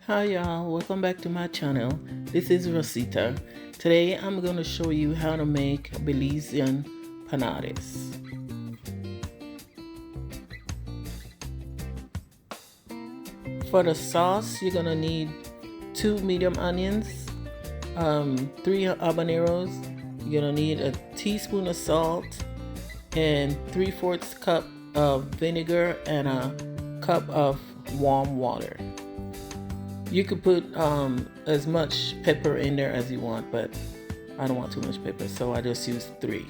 Hi y'all, welcome back to my channel. This is Rosita. Today I'm going to show you how to make Belizean Panades. For the sauce, you're going to need 2 medium onions, 3 habaneros. You're going to need a teaspoon of salt and 3/4 cup of vinegar and a cup of warm water. You could put as much pepper in there as you want, but I don't want too much pepper, so I just use 3.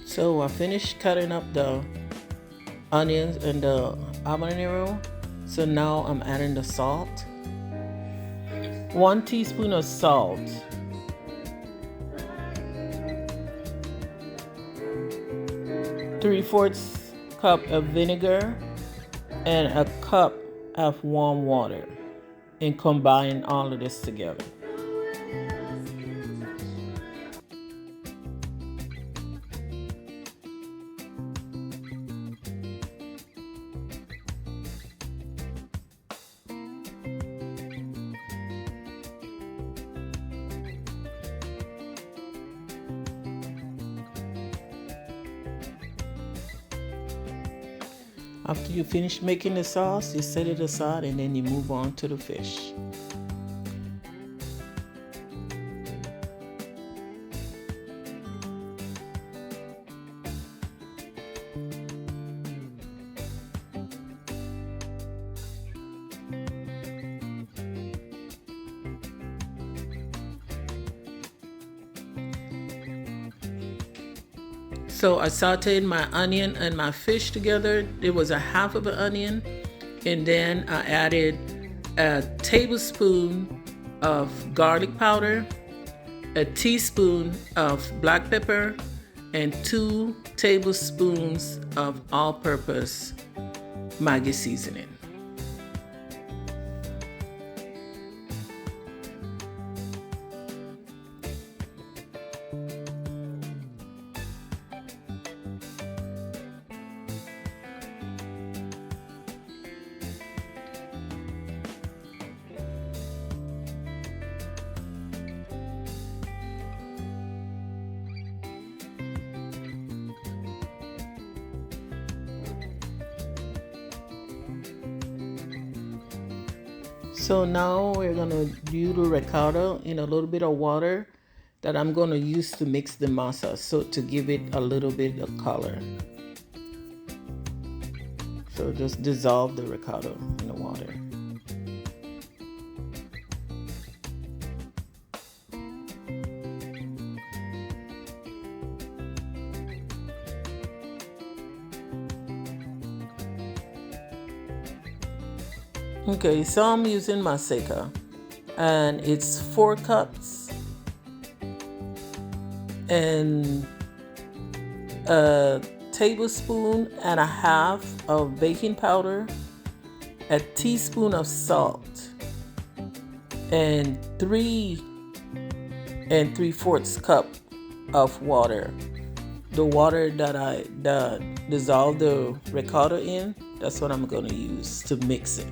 So I finished cutting up the onions and the habanero. So now I'm adding the salt. 1 teaspoon of salt. 3/4 cup of vinegar and a cup of warm water, and combine all of this together. After you finish making the sauce, you set it aside and then you move on to the fish. So I sauteed my onion and my fish together. It was a half of an onion, and then I added a tablespoon of garlic powder, a teaspoon of black pepper, and 2 tablespoons of all-purpose Maggi seasoning. So now we're gonna do the Ricado in a little bit of water that I'm gonna use to mix the masa, so to give it a little bit of color. So just dissolve the Ricado in the water. Okay, so I'm using Maseca, and it's 4 cups and a tablespoon and a half of baking powder, a teaspoon of salt, and 3 3/4 cup of water. The water that I dissolved the Ricado in, that's what I'm going to use to mix it.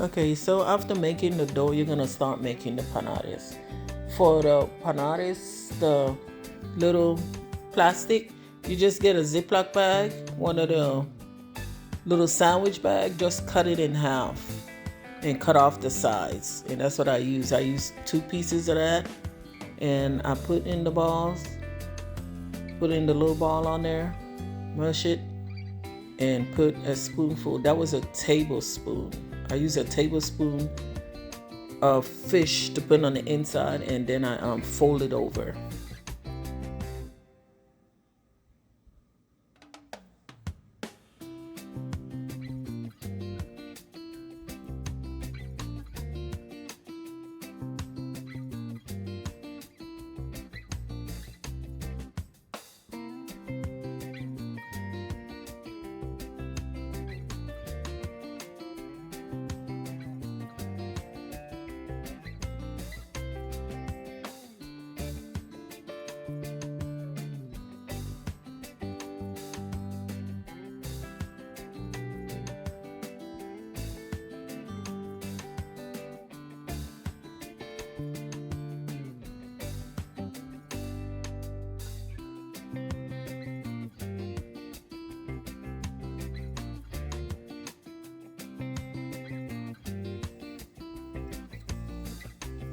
Okay, so after making the dough, you're gonna start making the panades. For the panades, the little plastic, you just get a Ziploc bag, one of the little sandwich bag, just cut it in half and cut off the sides. And that's what I use. I use 2 pieces of that, and I put in the balls, put in the little ball on there, mush it, and put a spoonful. That was a tablespoon. I use a tablespoon of fish to put on the inside, and then I fold it over.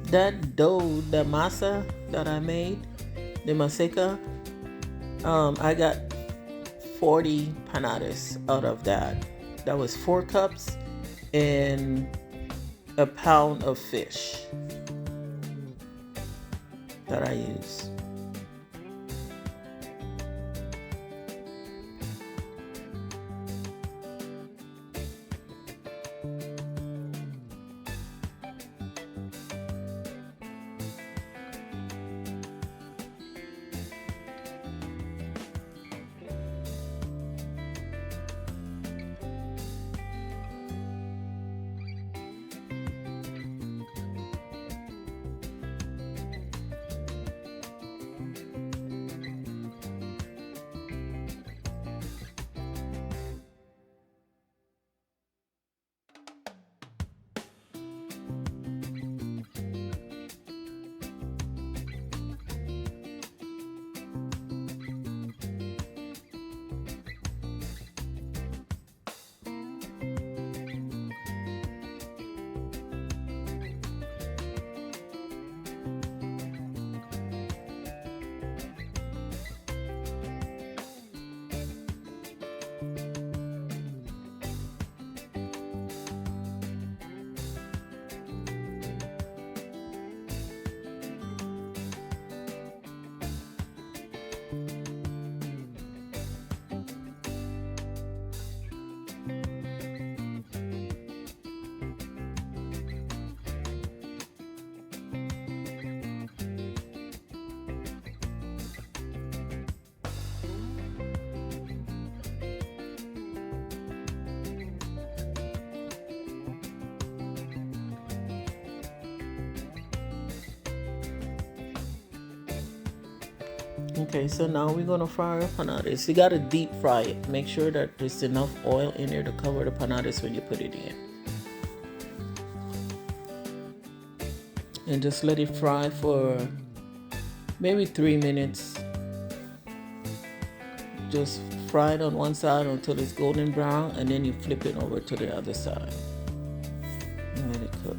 That dough, the masa that I made, the Maseca, I got 40 panades out of that. That was 4 cups and a pound of fish that I use. Okay, so now we're gonna fry our panades. You gotta deep fry it. Make sure that there's enough oil in there to cover the panades when you put it in. And just let it fry for maybe 3 minutes. Just fry it on one side until it's golden brown, and then you flip it over to the other side and let it cook.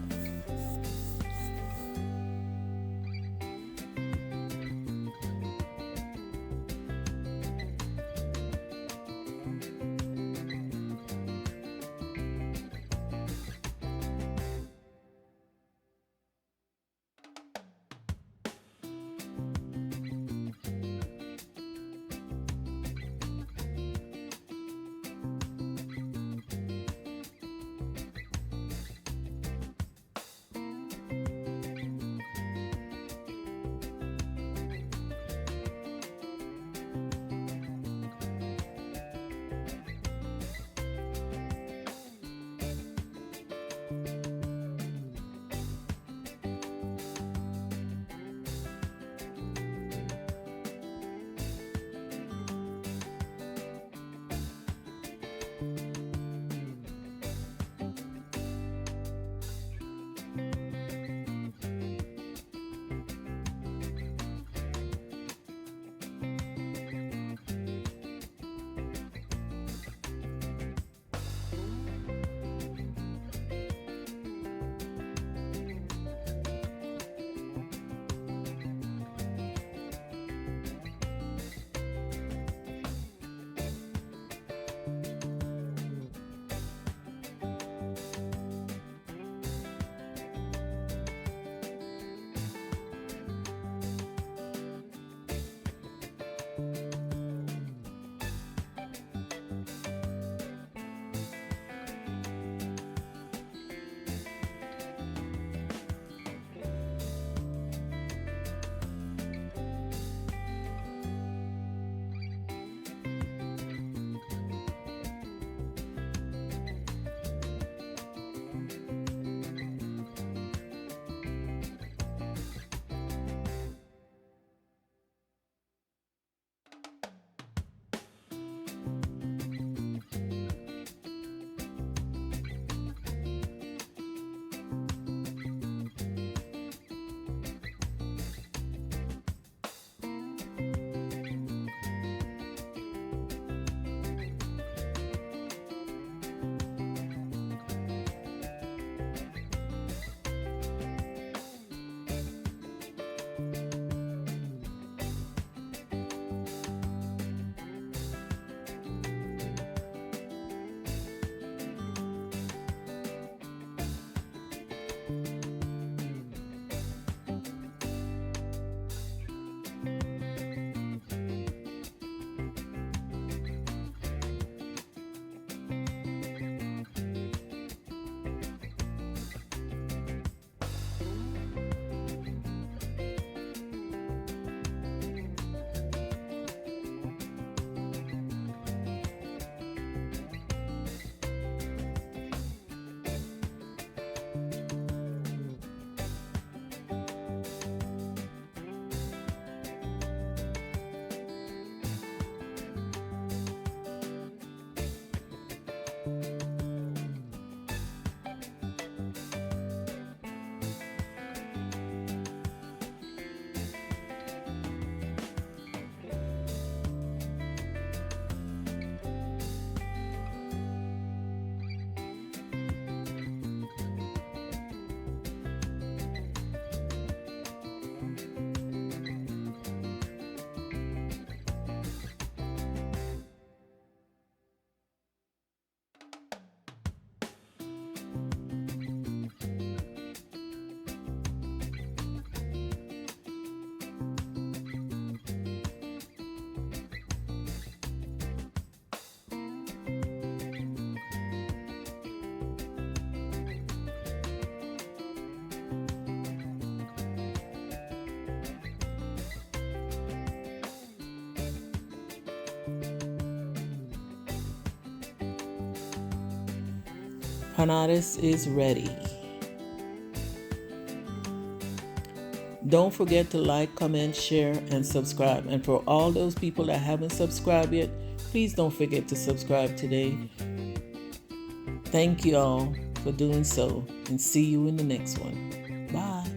Panades is ready. Don't forget to like, comment, share, and subscribe. And for all those people that haven't subscribed yet, please don't forget to subscribe today. Thank you all for doing so, and see you in the next one. Bye.